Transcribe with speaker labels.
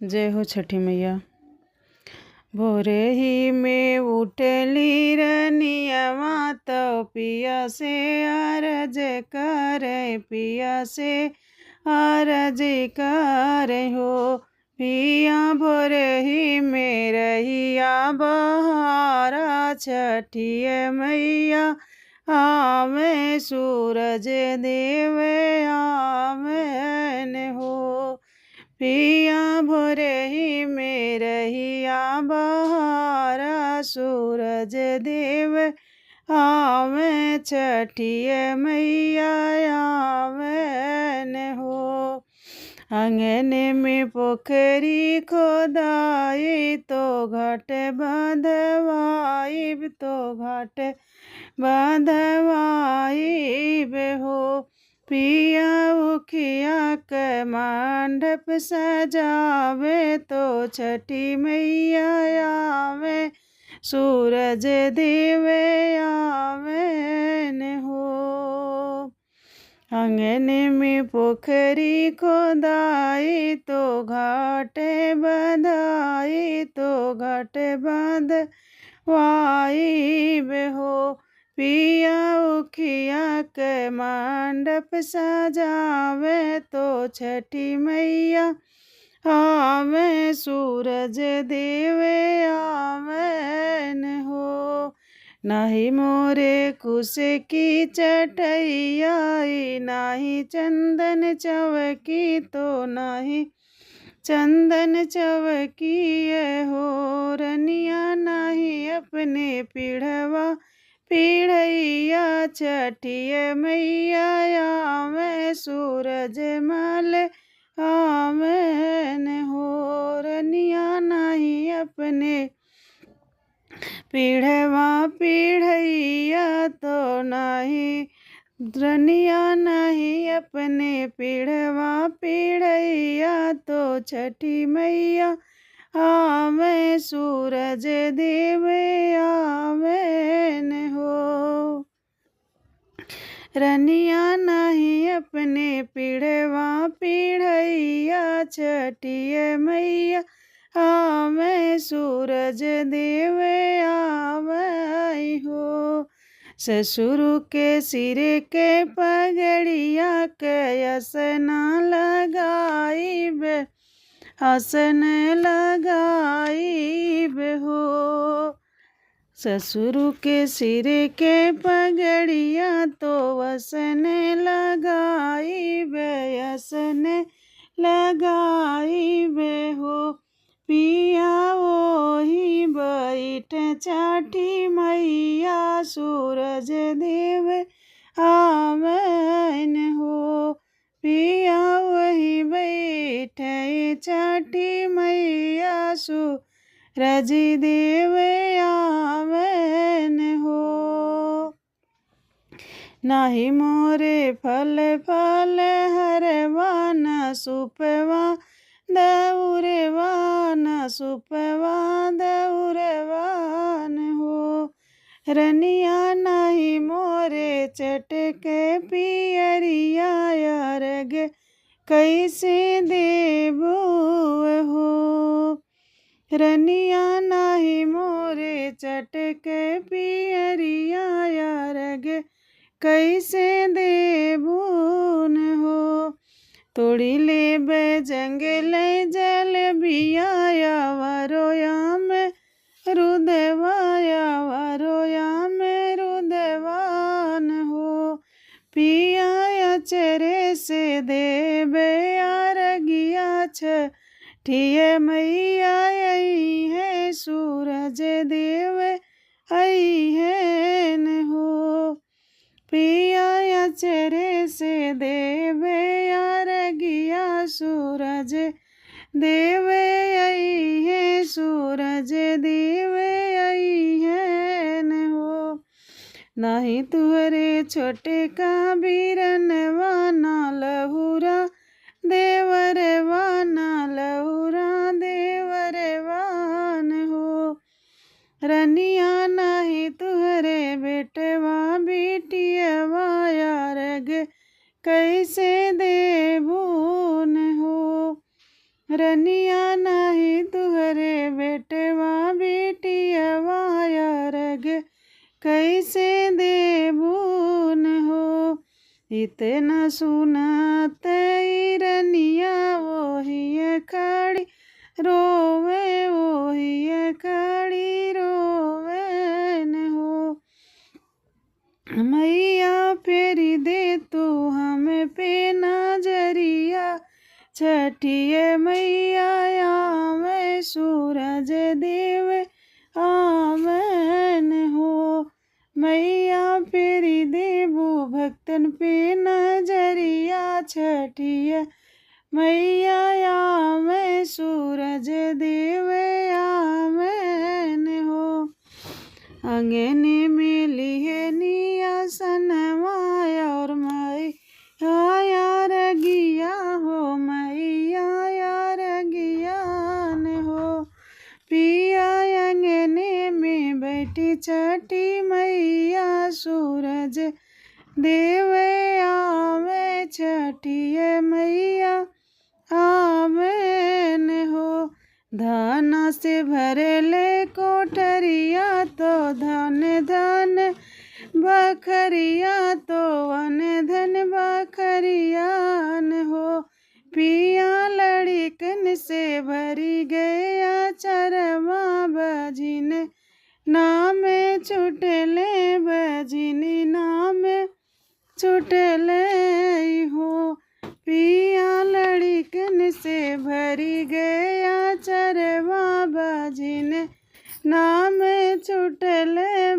Speaker 1: जय हो छठी मैया। भोरे ही में उठली रनियवा तो पिया से अरज करे, पिया से अरज करे हो। पिया भोरे ही में रहिया बहारा, छठिए मैया आवे सूरज देव आवन हो। पिया भोरे ही में रहिया बहारा, सूरज देव आवे छठिए मैया आवन हो। आंगन में पोखरी खोदाई तो घाट बांधवाई, तो घाट बांधवाई हो। पिया उखिया के मंडप सजावे तो छठी मैया आवे, सूरज देव आवन हो। आंगन में पोखरी खोदाई तो घाट बंधाई, तो घाट बांधवाई हो। पिया उखिया के मंडप सजावे तो छठी मैया आवे, सूरज देव आवन हो। नाही मोरे कुश की चटैया, नाही चंदन चवकी, तो नाही चंदन चवकी हो। रनिया नाही अपने पीढ़वा पीढ़ैया, छठिए मैया आवे सूरज मल आवन हो। रनिया नाही अपने पीढ़वा पीढ़ैया, तो नाही रनिया नहीं अपने पीढ़वा पीढ़ैया, तो छठी मैया आवे सूरज देव आवन हो। रनिया नहीं अपने पीढ़वा पीढ़ैया, छठिए मैया आवे सूरज देव आवै हो। ससुर के सिरे के पगड़िया के असना लगाईब, आसन लगाईब हो। ससुर के सिरे के पगड़िया तो आसन लगाईब, आसन लगाईब हो। पिया वही बैठ छठी मैया, सूरज देव आवन हो। पिया वही बैठ छठी मैया, सूरज देव आवन हो। नाही मोरे फल फल हरवा, न सुपवा दौरवा, न सुपवा दौरवान हो। रनिया नहीं मोरे चटके पियरिया, अर्घ कैसे देबो हो। रनिया नहीं मोरे चटके पियरिया, अर्घ कैसे देबून हो। तोड़ी ले जंगल जल बिया, वरोया में रुदवाया, वरोया में रुदवान हो। पिया चरे से देवे अर्घिया, छठिए मैया आई है, सूरज देव आई है न हो। पिया चरे से देवे अर्घिया, सूरज देव आई है, सूरज देव आई है न हो। नहीं तुहरे छोटे का बीरनवा, ना लहुरा देवरवा, ना लहुरा देवरवान हो। रनिया नहीं तुहरे बेटवा बेटियवा, अर्घ कैसे देबून हो। रनिया नाही तुहरे बेटवा बेटियवा अरग कैसे देबून हो। इतना सुनत रनिया वही खड़ी रोवे, वही खड़ी रोवे न हो। मैया फेरी दे तू हमें पे नजरिया, छठिए मैया आवे सूरज देव आवन हो। मैया फेरी देबू भक्तन पे नजरिया, छठिए मैया आवे सूरज देव आवन हो। अंगने में लिहनिया सनवाया और मैया रगिया हो, मैया रगिया न हो। पिया अंगने में बैठी छठी मैया, सूरज देव आवे छठिए मैया आवन हो। धाना से भरले कोठरिया तो धन धन बखरिया, तो वन धन बखरियान हो। पिया लड़िकन से भरी गया चरवा, बजिन नाम छुटले, बजिनी नाम छुटले हो। पिया लड़िकन से भरी गया चरवा, बजिन नाम छुटले।